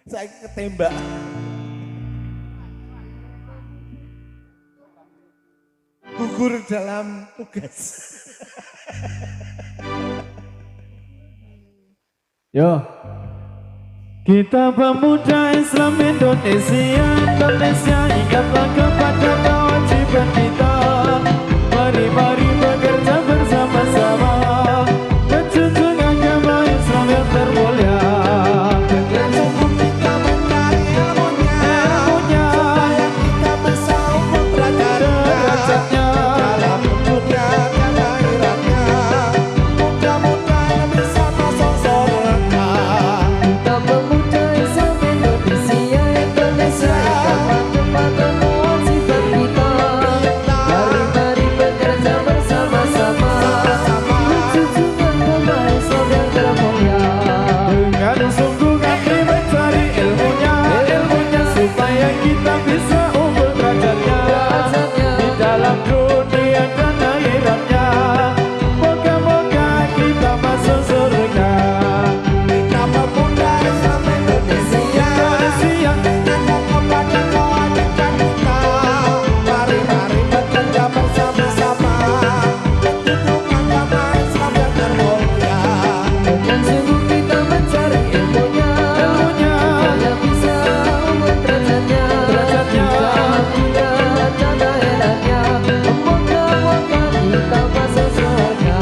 Saya ketembak. Gugur dalam tugas. Yo. Kita pemuda Islam Indonesia, Indonesia ingatlah kepada kewajiban kita. Mari bekerja bersama-sama, menjunjung agama Islam yang termulia. Dengan sungguh kita mencari ilmunya, supaya kita bisa ukur derajatnya dalam dunia dan akhiratnya. Mudah-mudahan bisa masuk surga. Kita pemuda Islam Indonesia, Indonesia kepada kewajiban kita. Mari bekerja bersama-sama, menjunjung agama Islam yang termulia. Dengan sungguh kami mencari ilmunya, supaya kita bisa unggul derajatnya di dalam dunia dan akhiratnya. Moga-moga kita masuk surga. Kita pemuda Islam Indonesia, ingatlah kepada kewajiban kita. Mari bekerja bersama-sama, menjunjung agama Islam yang termulia. Dengan sungguh kita mencari ilmunya, supaya bisa unggul derajatnya di dalam dunia dan akhiratnya. Moga-moga kita masuk surga.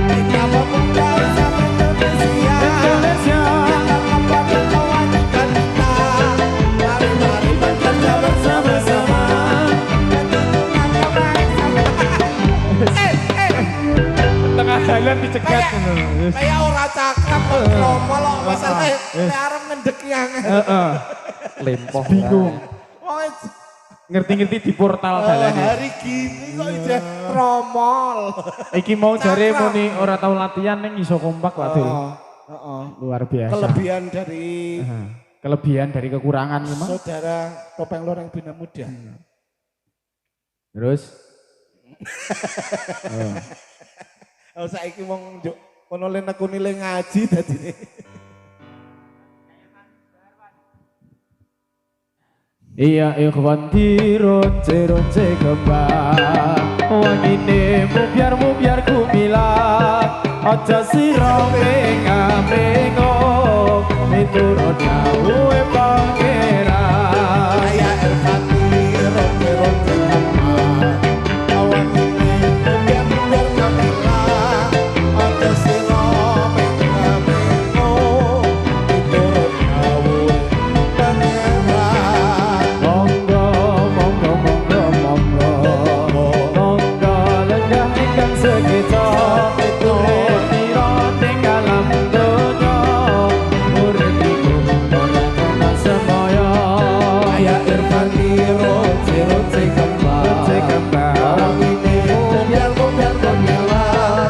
Kita pemuda Islam Indonesia, ingatlah kepada kewajiban kita. Mari bekerja bersama-sama, menjunjung agama Islam. Tengah jalan dicegat. Kayak ora cakap kok kromo lho masalah nek arep ngendek yang. Lempoh. Bingung. Wong Ngerti-ngerti di portal dalan. hari gini kok ijeh tromol. Iki mau jare muni ora tau latihan ning iso kompak Pak Dul. Heeh. Luar biasa. Kelebihan dari Kelebihan dari kekurangan memang. saudara Topeng Loreng Bina Muda. Terus Oh saiki wong njuk kono len aku nilai ngaji dadine. iya ikhwan dironce-ronce kembang wangine mubiar kumilat aja sira menga-mengo miturut dawuhe pangeran. Aya El-Fatih ronde-ronde awan ini biar kamila ada sira menga-mengo miturut dawuhe pangeran. Monggo lenggah ingkang sekita urip pira ning alam donya urip iku ora kena semaya. Aya Irfani ronde-ronde kembang awan ini biar kamila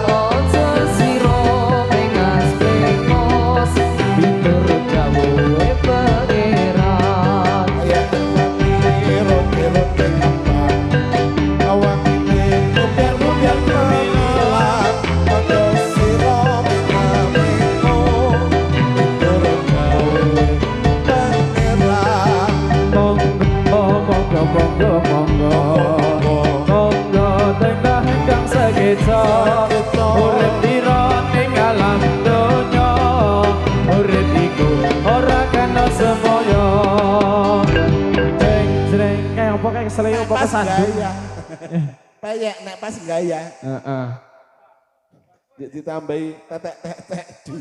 Ojo siro mengas-mengos, miturut dawuhe pangeran. aya Irfani ronde-ronde kembang awan ini biar kamila ada sira menga-mengo miturut dawuhe pangeran. Monggo tengah ingkang sekita urip pira ning alam donya urip iku ora kena semaya. Jreng kayak apa kayak seleo apa Pas kesandung. gaya. Payek nek pas gaya. Heeh. Ditambahi tetek du.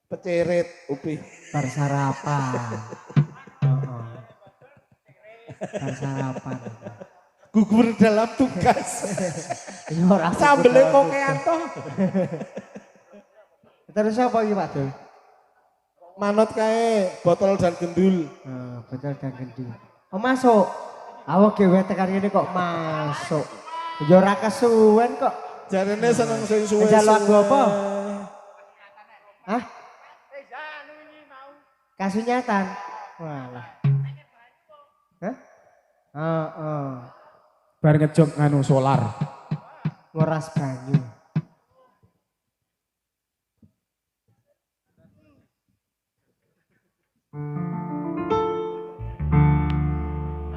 Pecerit upi. Bar sarapan. Bar sarapan. Gugur dalam tugas. Ya ora Sambele kokean toh. Terus apa iki Pak Dul? Manut kae botol dan gendul. Betul dan gending. Oh masuk. Awak dhewe tekan ngene kok masuk. Ya ora kesuwen kok. Jarene seneng sing suwe. Njaluk lagu apa? Hah? Kasunyatan. Walah. Hah? Heeh. Bar ngejog nganu solar. Nguras banyu.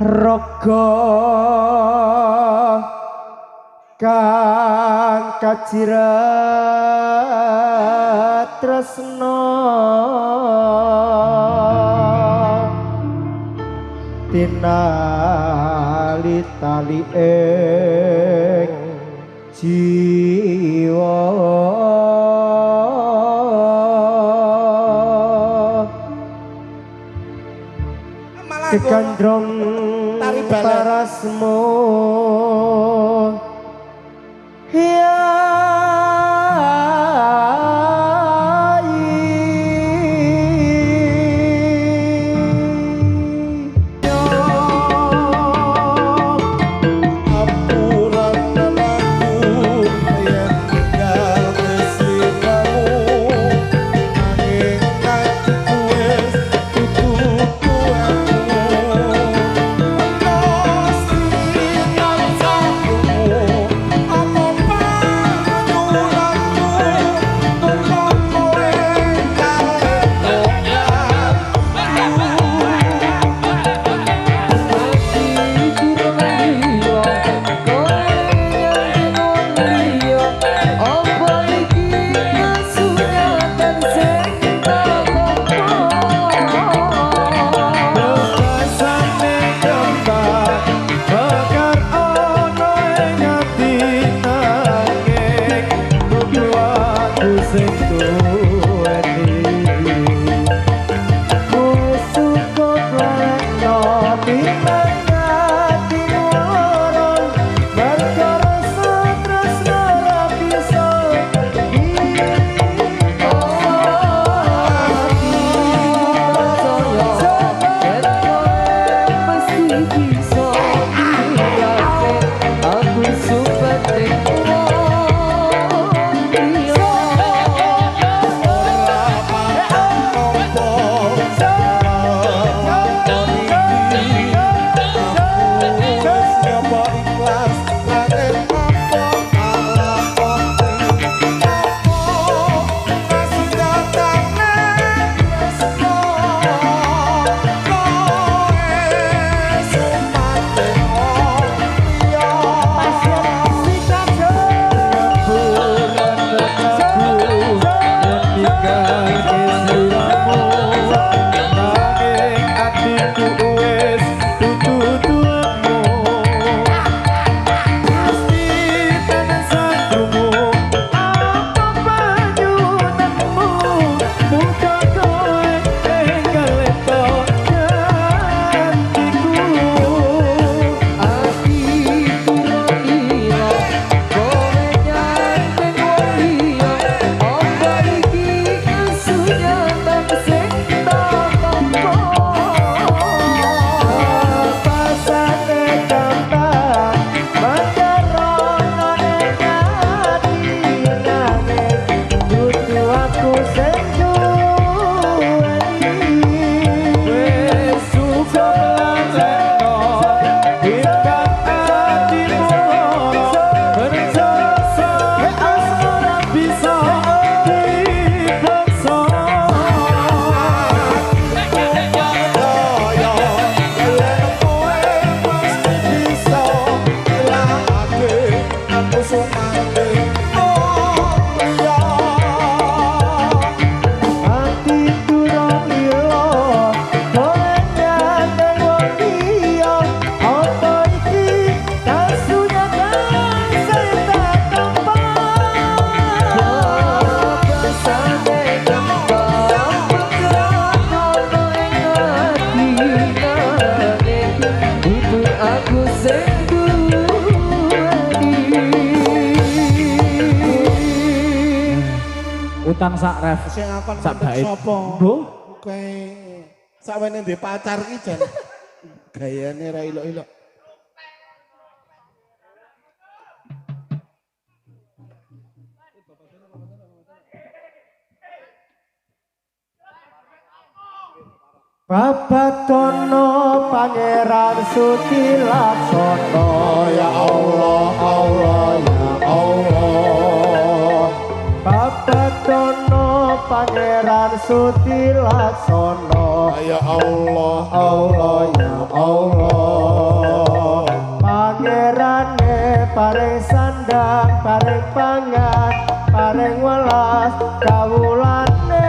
raga kang kajirat tresna tinali tali ing jiwa kegandrong parasmu utang sak ref. Sing akon sak mantep bait. sapa? Bu, Kae sakwene ndek pacar ki jan gayane ra ilok-ilok. Babatono Pangeran Sutilaksono ya Allah Allah ya Allah. Babatono Pangeran Sutilaksono Ya Allah Allah ya Allah. pangan paring welas kawulane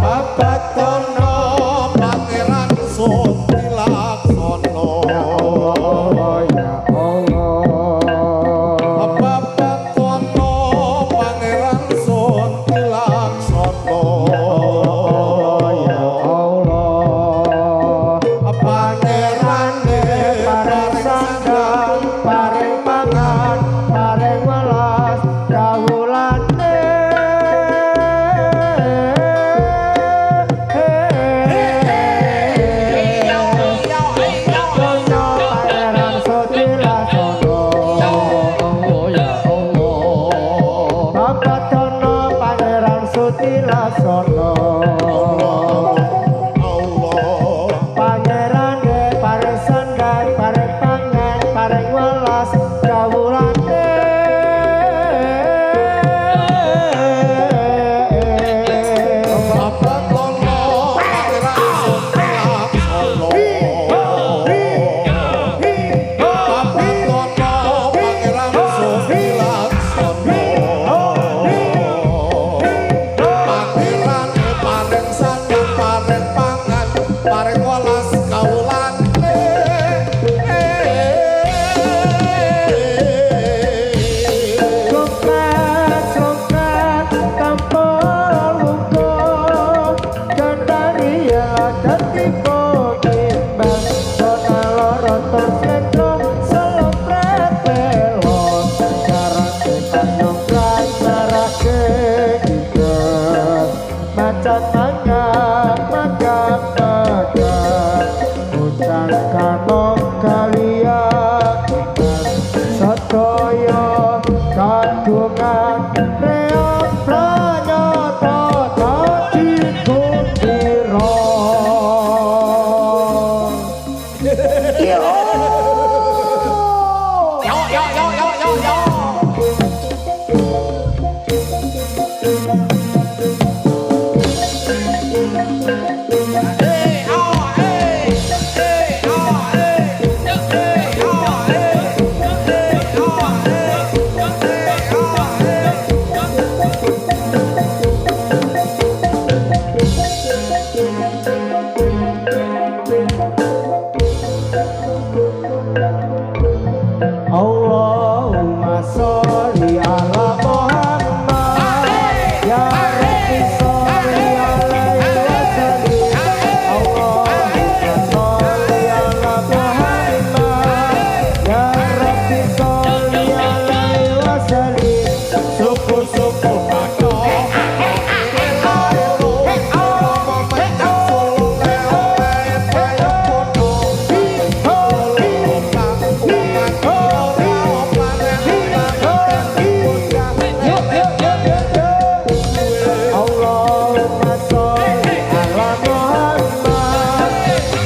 Babatono Pangeran Sutilaksono ya Allah Babatono Pangeran Sutilaksono ya Allah Pangerane paring sandang paring pangan paring welas kawulane Pangeran Sutilasono Bapak Dono Pangeran Sutilasono Pangerane paring sandang paring pangan paring welas kawulane Songkat songkat tampol luko Gandaria dadi pokimbang Kota loro tersetro selopret belon Jarang tekan nyongkran narake gigas Macan mangga magang magang Ucang kanong kalian Satoyo kagungan reok pranyata dadi gundira Allahumma sholli ala Muhammad ya Rabbi sholli alaihi wa sallim Allahumma sholli ala Muhammad ya Rabbi sholli alaihi wa sallim Suku-suku Bato Allahumma sholli ala Muhammad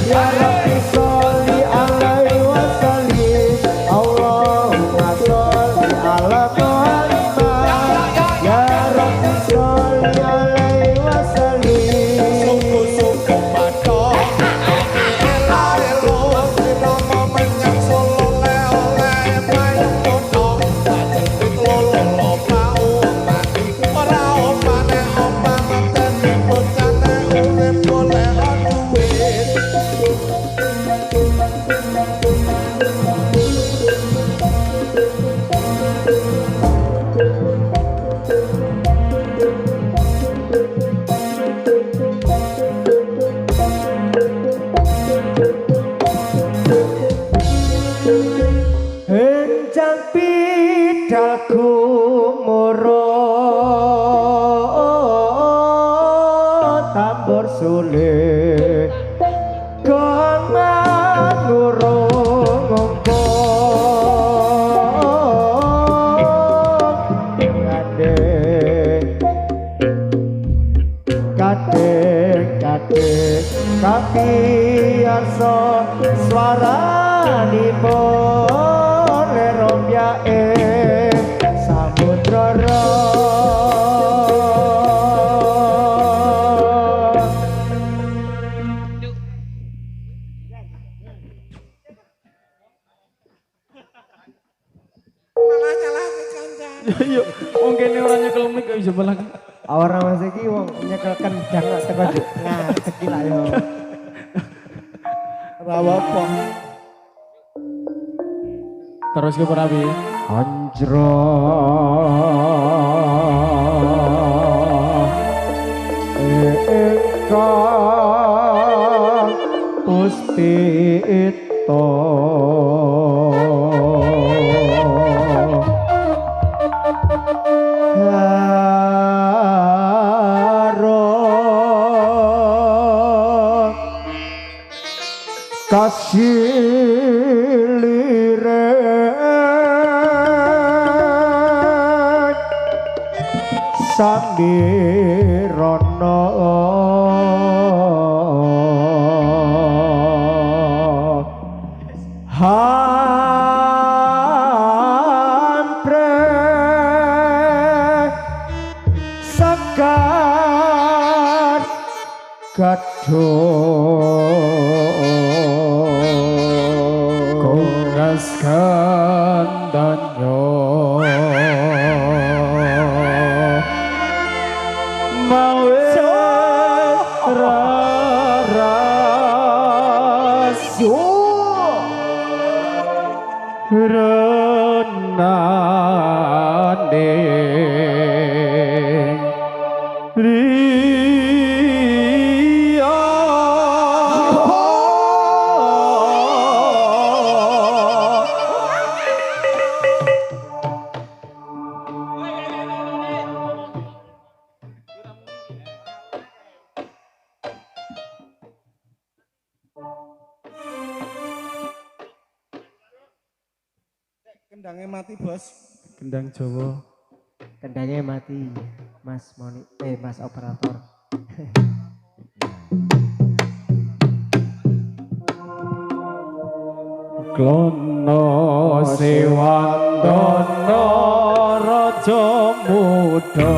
ya Rabbi sholli alaihi wa sallim Allahumma sholli ala Muhammad ya Rabbi sholli alaihi wa sallim Suku-suku Bato Elo-elo Rama menyang Solo le-ole Payung kono Lajeng pitlolo pau mati Ora opane opan Teni bocane urip golek duit Enjang pidalku moro tambur sule gong mangurung ngongkong gading gading gading tapi arso swaranipun leromyae samudra Yo, wong kene ora nyekel mik kok iso balang. Ora Mas iki wong nyekel kendang kok teko ngadeg iki lah yo. Rawa apa? Terus ke Prabi. Anjro ingkang puspita kasilirek samirana hampre sekar Kongres kandanyo mawe rarasyo renane Kendangnya mati, Bos. Kendang Jawa. kendangnya mati Mas Mas operator. Klono Sewandana Raja Muda.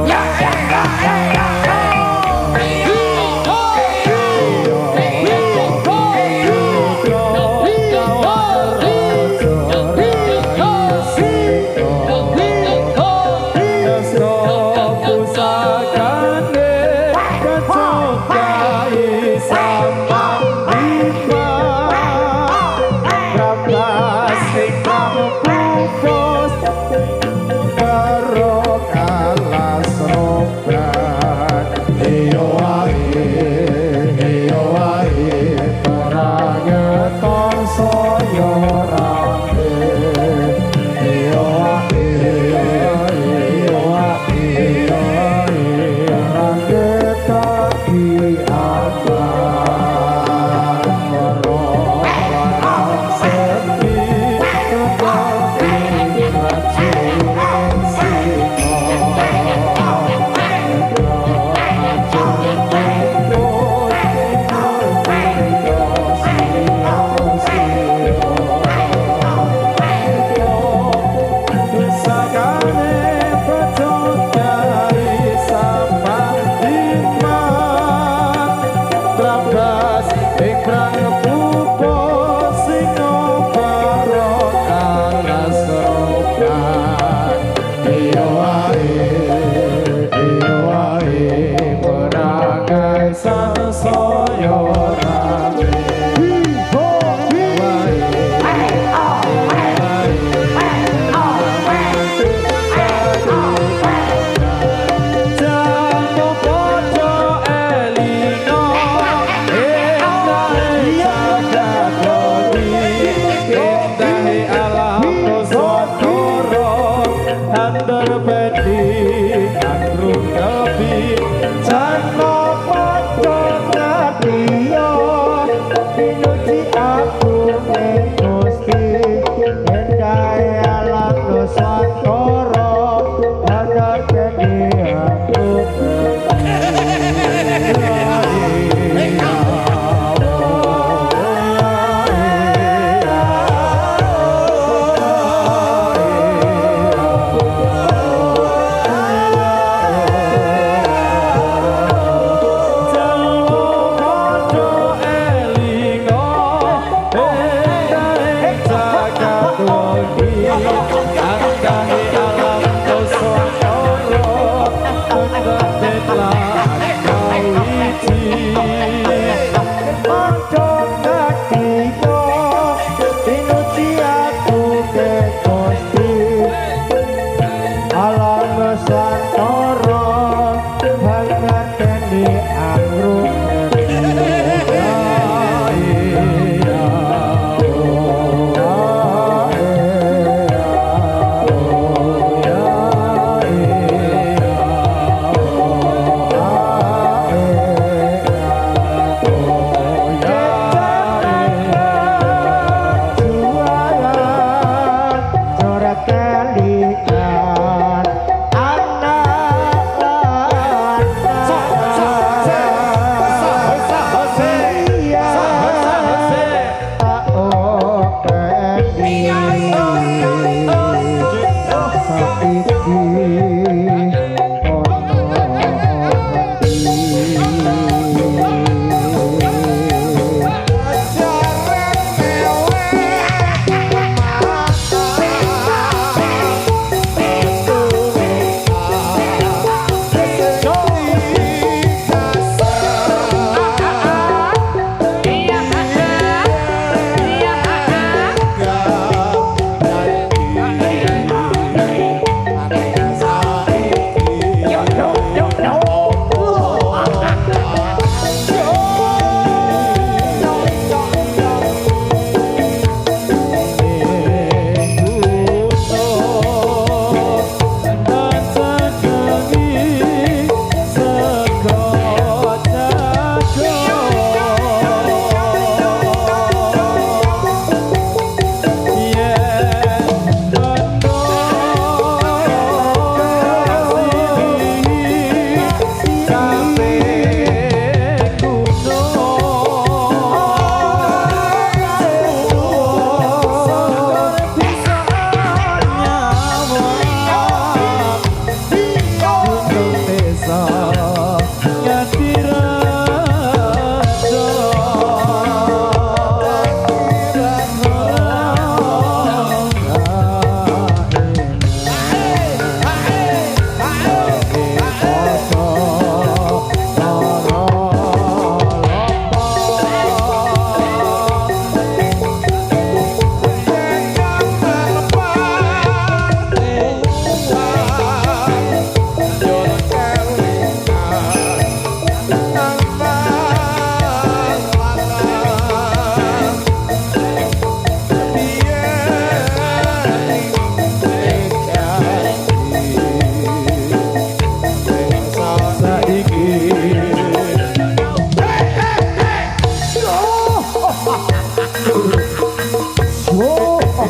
Oh.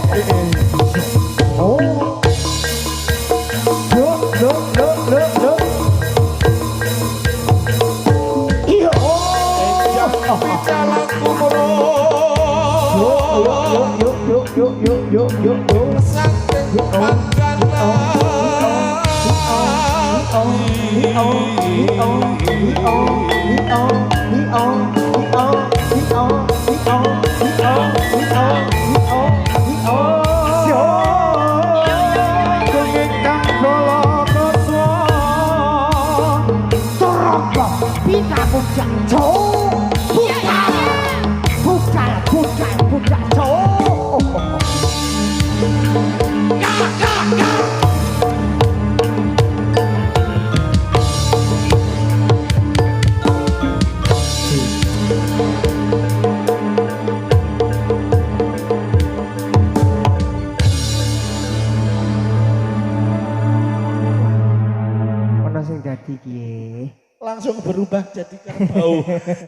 Look. Iya. Jalan kumuro. Yuk. Saking panggana. Ono sing dadi ki. Langsung berubah jadi kerbau.